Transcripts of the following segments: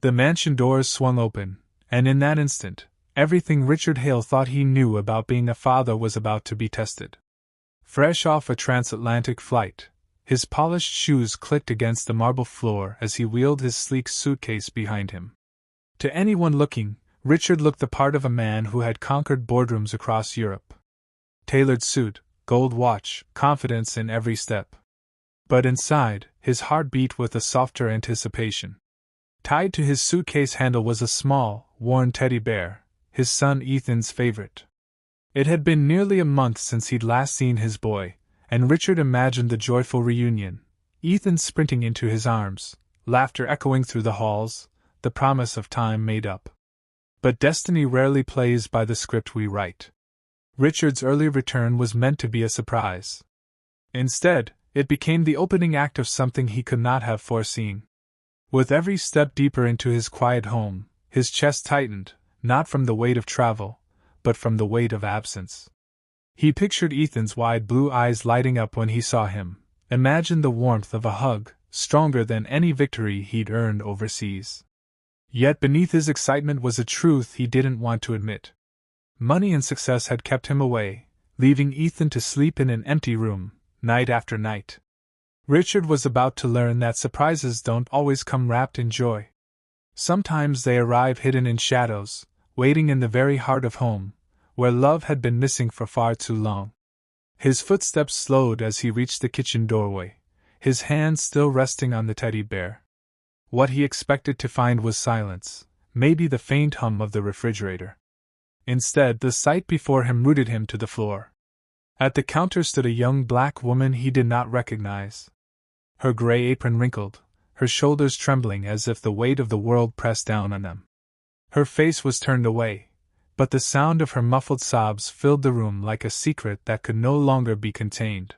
The mansion doors swung open, and in that instant, everything Richard Hale thought he knew about being a father was about to be tested. Fresh off a transatlantic flight, his polished shoes clicked against the marble floor as he wheeled his sleek suitcase behind him. To anyone looking, Richard looked the part of a man who had conquered boardrooms across Europe. Tailored suit, gold watch, confidence in every step. But inside, his heart beat with a softer anticipation. Tied to his suitcase handle was a small, worn teddy bear, his son Ethan's favorite. It had been nearly a month since he'd last seen his boy, and Richard imagined the joyful reunion, Ethan sprinting into his arms, laughter echoing through the halls, the promise of time made up. But destiny rarely plays by the script we write. Richard's early return was meant to be a surprise. Instead, it became the opening act of something he could not have foreseen. With every step deeper into his quiet home, his chest tightened, not from the weight of travel, but from the weight of absence. He pictured Ethan's wide blue eyes lighting up when he saw him, imagined the warmth of a hug, stronger than any victory he'd earned overseas. Yet beneath his excitement was a truth he didn't want to admit. Money and success had kept him away, leaving Ethan to sleep in an empty room, night after night. Richard was about to learn that surprises don't always come wrapped in joy. Sometimes they arrive hidden in shadows, waiting in the very heart of home, where love had been missing for far too long. His footsteps slowed as he reached the kitchen doorway, his hand still resting on the teddy bear. What he expected to find was silence, maybe the faint hum of the refrigerator. Instead, the sight before him rooted him to the floor. At the counter stood a young black woman he did not recognize. Her gray apron wrinkled, her shoulders trembling as if the weight of the world pressed down on them. Her face was turned away, but the sound of her muffled sobs filled the room like a secret that could no longer be contained.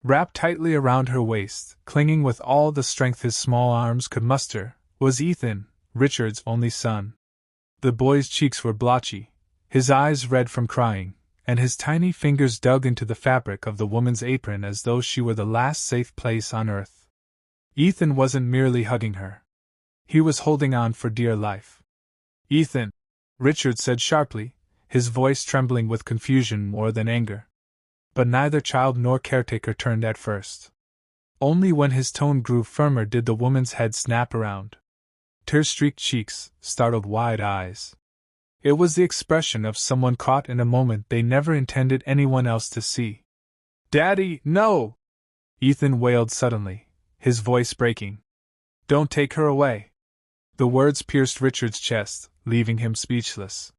Wrapped tightly around her waist, clinging with all the strength his small arms could muster, was Ethan, Richard's only son. The boy's cheeks were blotchy, his eyes red from crying, and his tiny fingers dug into the fabric of the woman's apron as though she were the last safe place on earth. Ethan wasn't merely hugging her. He was holding on for dear life. "Ethan," Richard said sharply, his voice trembling with confusion more than anger. But neither child nor caretaker turned at first. Only when his tone grew firmer did the woman's head snap around. Tear-streaked cheeks, startled wide eyes. It was the expression of someone caught in a moment they never intended anyone else to see. "Daddy, no!" Ethan wailed suddenly, his voice breaking. "Don't take her away." The words pierced Richard's chest, leaving him speechless.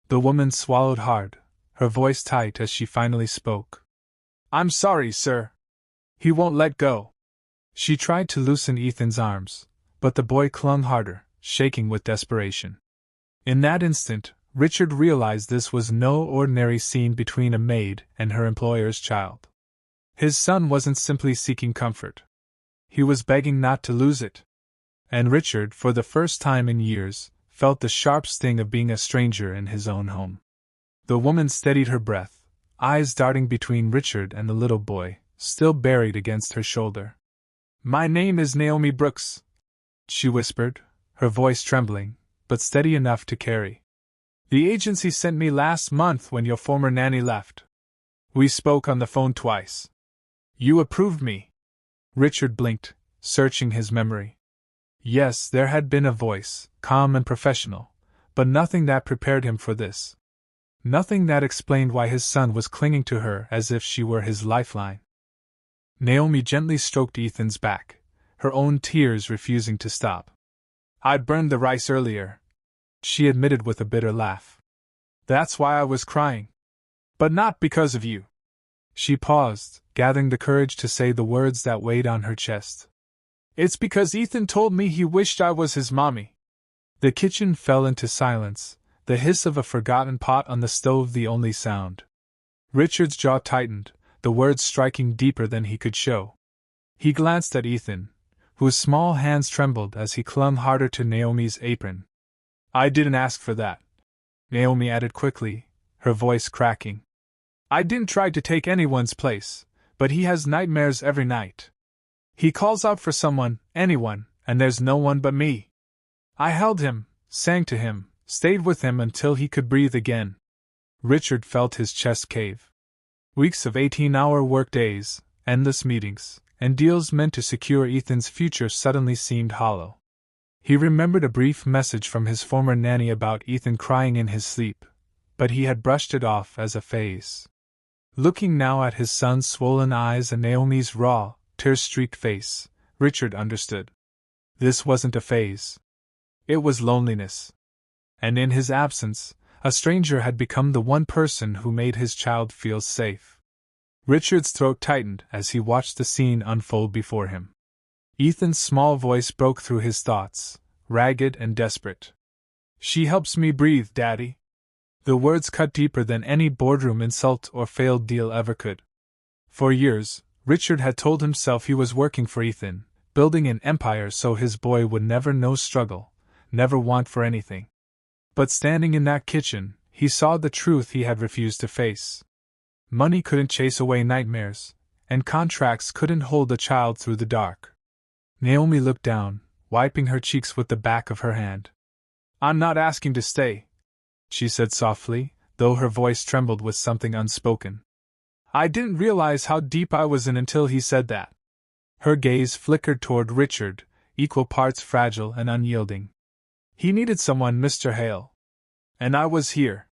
The woman swallowed hard, her voice tight as she finally spoke. "I'm sorry, sir." "He won't let go." She tried to loosen Ethan's arms, but the boy clung harder, shaking with desperation. In that instant, Richard realized this was no ordinary scene between a maid and her employer's child. His son wasn't simply seeking comfort. He was begging not to lose it. And Richard, for the first time in years, felt the sharp sting of being a stranger in his own home. The woman steadied her breath, eyes darting between Richard and the little boy, still buried against her shoulder. "My name is Naomi Brooks," she whispered, her voice trembling, but steady enough to carry. "The agency sent me last month when your former nanny left. We spoke on the phone twice. You approved me." Richard blinked, searching his memory. Yes, there had been a voice, calm and professional, but nothing that prepared him for this. Nothing that explained why his son was clinging to her as if she were his lifeline. Naomi gently stroked Ethan's back, her own tears refusing to stop. "I burned the rice earlier," she admitted with a bitter laugh. "That's why I was crying. But not because of you." She paused, gathering the courage to say the words that weighed on her chest. "It's because Ethan told me he wished I was his mommy." The kitchen fell into silence, the hiss of a forgotten pot on the stove the only sound. Richard's jaw tightened, the words striking deeper than he could show. He glanced at Ethan, whose small hands trembled as he clung harder to Naomi's apron. "I didn't ask for that," Naomi added quickly, her voice cracking. "I didn't try to take anyone's place, but he has nightmares every night. He calls out for someone, anyone, and there's no one but me." I held him, sang to him, stayed with him until he could breathe again. Richard felt his chest cave. Weeks of 18-hour workdays, endless meetings, and deals meant to secure Ethan's future suddenly seemed hollow. He remembered a brief message from his former nanny about Ethan crying in his sleep, but he had brushed it off as a phase. Looking now at his son's swollen eyes and Naomi's raw, tear-streaked face, Richard understood. This wasn't a phase. It was loneliness. And in his absence, a stranger had become the one person who made his child feel safe. Richard's throat tightened as he watched the scene unfold before him. Ethan's small voice broke through his thoughts, ragged and desperate. "She helps me breathe, Daddy." The words cut deeper than any boardroom insult or failed deal ever could. For years, Richard had told himself he was working for Ethan, building an empire so his boy would never know struggle, never want for anything. But standing in that kitchen, he saw the truth he had refused to face. Money couldn't chase away nightmares, and contracts couldn't hold a child through the dark. Naomi looked down, wiping her cheeks with the back of her hand. "I'm not asking to stay," she said softly, though her voice trembled with something unspoken. "I didn't realize how deep I was in until he said that." Her gaze flickered toward Richard, equal parts fragile and unyielding. "He needed someone, Mr. Hale. And I was here."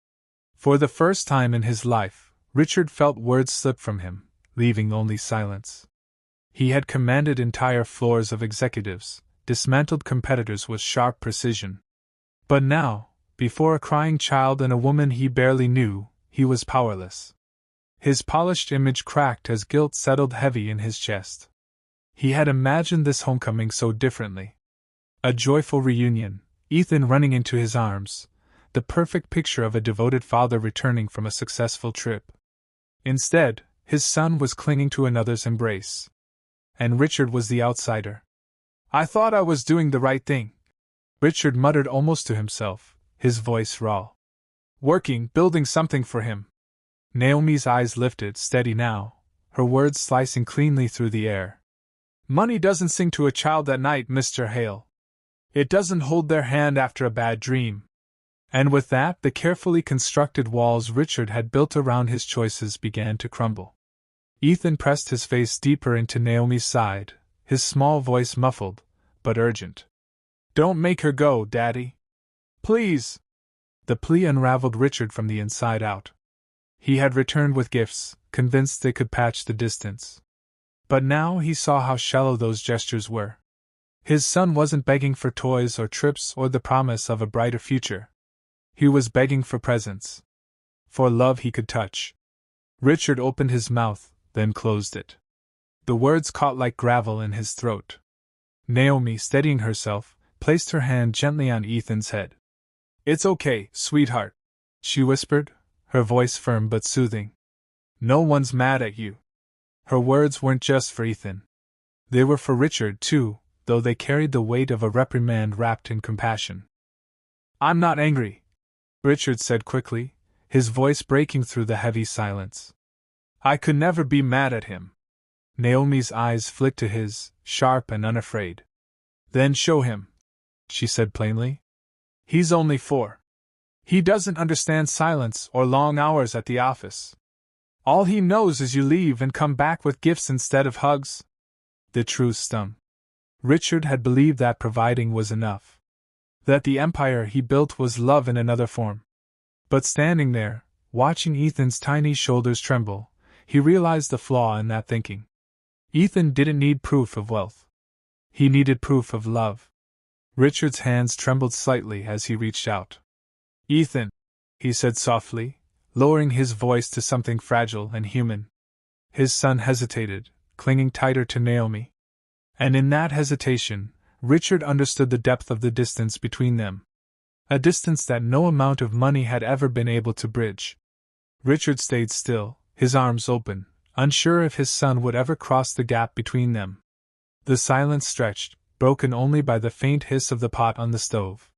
For the first time in his life, Richard felt words slip from him, leaving only silence. He had commanded entire floors of executives, dismantled competitors with sharp precision. But now, before a crying child and a woman he barely knew, he was powerless. His polished image cracked as guilt settled heavy in his chest. He had imagined this homecoming so differently. A joyful reunion, Ethan running into his arms, the perfect picture of a devoted father returning from a successful trip. Instead, his son was clinging to another's embrace. And Richard was the outsider. "I thought I was doing the right thing," Richard muttered almost to himself, his voice raw. "Working, building something for him." Naomi's eyes lifted, steady now, her words slicing cleanly through the air. "Money doesn't sing to a child at night, Mr. Hale. It doesn't hold their hand after a bad dream." And with that, the carefully constructed walls Richard had built around his choices began to crumble. Ethan pressed his face deeper into Naomi's side, his small voice muffled, but urgent. "Don't make her go, Daddy. Please!" The plea unraveled Richard from the inside out. He had returned with gifts, convinced they could patch the distance. But now he saw how shallow those gestures were. His son wasn't begging for toys or trips or the promise of a brighter future. He was begging for presence. For love he could touch. Richard opened his mouth, then closed it. The words caught like gravel in his throat. Naomi, steadying herself, placed her hand gently on Ethan's head. "It's okay, sweetheart," she whispered, her voice firm but soothing. "No one's mad at you." Her words weren't just for Ethan. They were for Richard, too, though they carried the weight of a reprimand wrapped in compassion. "I'm not angry," Richard said quickly, his voice breaking through the heavy silence. "I could never be mad at him." Naomi's eyes flicked to his, sharp and unafraid. "Then show him," she said plainly. "He's only 4. He doesn't understand silence or long hours at the office. All he knows is you leave and come back with gifts instead of hugs." The truth stung. Richard had believed that providing was enough. That the empire he built was love in another form. But standing there, watching Ethan's tiny shoulders tremble, he realized the flaw in that thinking. Ethan didn't need proof of wealth. He needed proof of love. Richard's hands trembled slightly as he reached out. "Ethan," he said softly, lowering his voice to something fragile and human. His son hesitated, clinging tighter to Naomi. And in that hesitation, Richard understood the depth of the distance between them. A distance that no amount of money had ever been able to bridge. Richard stayed still, his arms open, unsure if his son would ever cross the gap between them. The silence stretched, broken only by the faint hiss of the pot on the stove.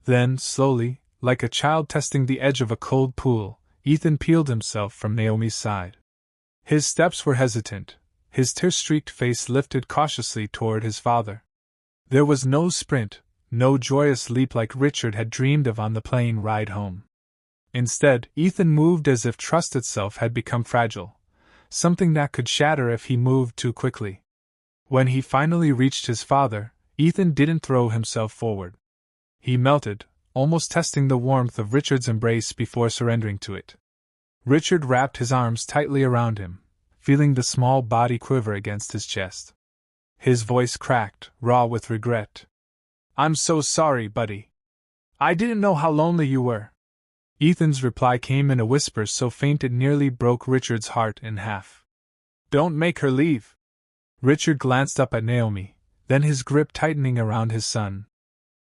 Then, slowly, like a child testing the edge of a cold pool, Ethan peeled himself from Naomi's side. His steps were hesitant, his tear-streaked face lifted cautiously toward his father. There was no sprint, no joyous leap like Richard had dreamed of on the plane ride home. Instead, Ethan moved as if trust itself had become fragile, something that could shatter if he moved too quickly. When he finally reached his father, Ethan didn't throw himself forward. He melted, almost testing the warmth of Richard's embrace before surrendering to it. Richard wrapped his arms tightly around him, feeling the small body quiver against his chest. His voice cracked, raw with regret. "I'm so sorry, buddy. I didn't know how lonely you were." Ethan's reply came in a whisper so faint it nearly broke Richard's heart in half. "Don't make her leave." Richard glanced up at Naomi, then his grip tightening around his son.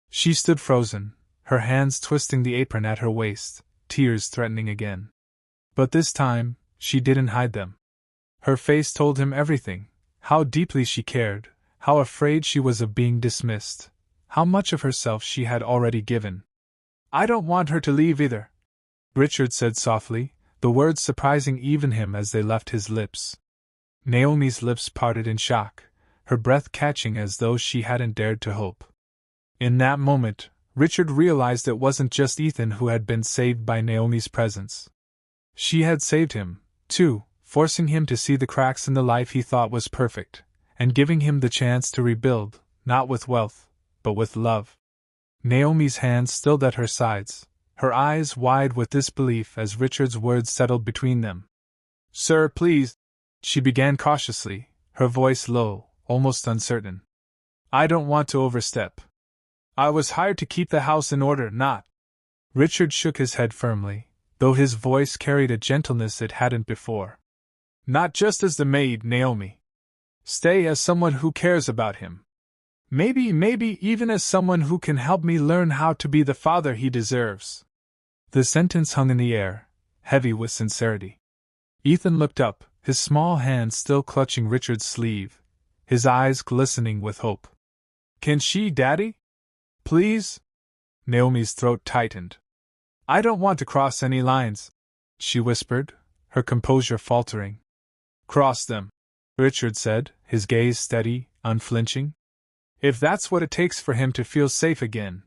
She stood frozen, her hands twisting the apron at her waist, tears threatening again. But this time, she didn't hide them. Her face told him everything: how deeply she cared, how afraid she was of being dismissed, how much of herself she had already given. "I don't want her to leave either," Richard said softly, the words surprising even him as they left his lips. Naomi's lips parted in shock, her breath catching as though she hadn't dared to hope. In that moment, Richard realized it wasn't just Ethan who had been saved by Naomi's presence. She had saved him, too, forcing him to see the cracks in the life he thought was perfect, and giving him the chance to rebuild, not with wealth, but with love. Naomi's hands stilled at her sides, her eyes wide with disbelief as Richard's words settled between them. "Sir, please," she began cautiously, her voice low, almost uncertain. "I don't want to overstep. I was hired to keep the house in order, not—" Richard shook his head firmly, though his voice carried a gentleness it hadn't before. "Not just as the maid, Naomi. Stay as someone who cares about him. Maybe even as someone who can help me learn how to be the father he deserves." The sentence hung in the air, heavy with sincerity. Ethan looked up, his small hand still clutching Richard's sleeve, his eyes glistening with hope. "Can she, Daddy? Please?" Naomi's throat tightened. "I don't want to cross any lines," she whispered, her composure faltering. "Cross them," Richard said, his gaze steady, unflinching. "If that's what it takes for him to feel safe again."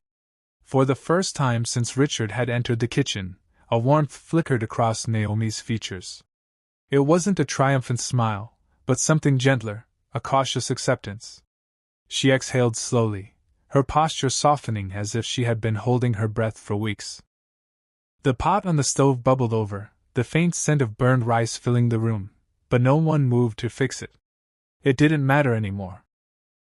For the first time since Richard had entered the kitchen, a warmth flickered across Naomi's features. It wasn't a triumphant smile, but something gentler, a cautious acceptance. She exhaled slowly, her posture softening as if she had been holding her breath for weeks. The pot on the stove bubbled over, the faint scent of burned rice filling the room, but no one moved to fix it. It didn't matter anymore.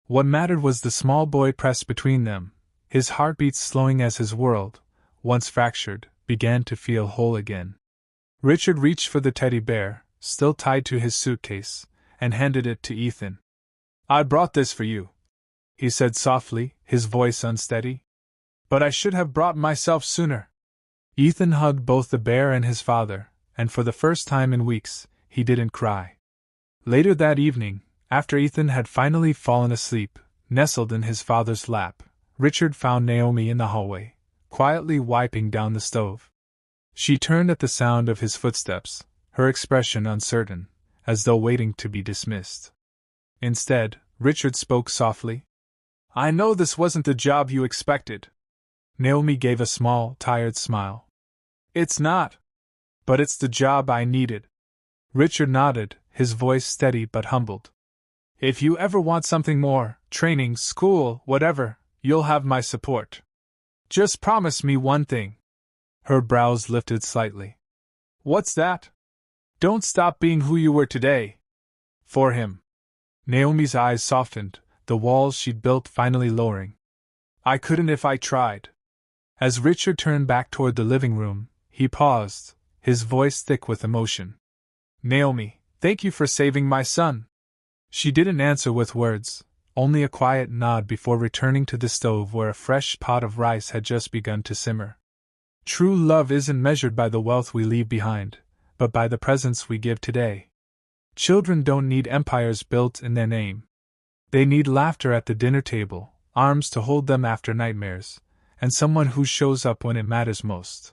What mattered was the small boy pressed between them, his heartbeats slowing as his world, once fractured, began to feel whole again. Richard reached for the teddy bear, still tied to his suitcase, and handed it to Ethan. "I brought this for you," he said softly, his voice unsteady. "But I should have brought myself sooner." Ethan hugged both the bear and his father, and for the first time in weeks, he didn't cry. Later that evening, after Ethan had finally fallen asleep, nestled in his father's lap, Richard found Naomi in the hallway, quietly wiping down the stove. She turned at the sound of his footsteps, her expression uncertain, as though waiting to be dismissed. Instead, Richard spoke softly. "I know this wasn't the job you expected." Naomi gave a small, tired smile. "It's not. But it's the job I needed." Richard nodded, his voice steady but humbled. "If you ever want something more, training, school, whatever, you'll have my support. Just promise me one thing." Her brows lifted slightly. "What's that?" "Don't stop being who you were today." "For him." Naomi's eyes softened, the walls she'd built finally lowering. "I couldn't if I tried." As Richard turned back toward the living room, he paused, his voice thick with emotion. "Naomi, thank you for saving my son." She didn't answer with words, only a quiet nod before returning to the stove where a fresh pot of rice had just begun to simmer. True love isn't measured by the wealth we leave behind, but by the presence we give today. Children don't need empires built in their name. They need laughter at the dinner table, arms to hold them after nightmares, and someone who shows up when it matters most.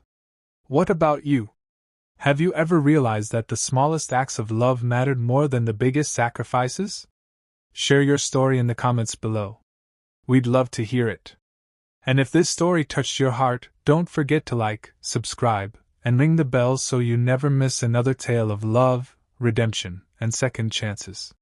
What about you? Have you ever realized that the smallest acts of love mattered more than the biggest sacrifices? Share your story in the comments below. We'd love to hear it. And if this story touched your heart, don't forget to like, subscribe, and ring the bell so you never miss another tale of love, redemption, and second chances.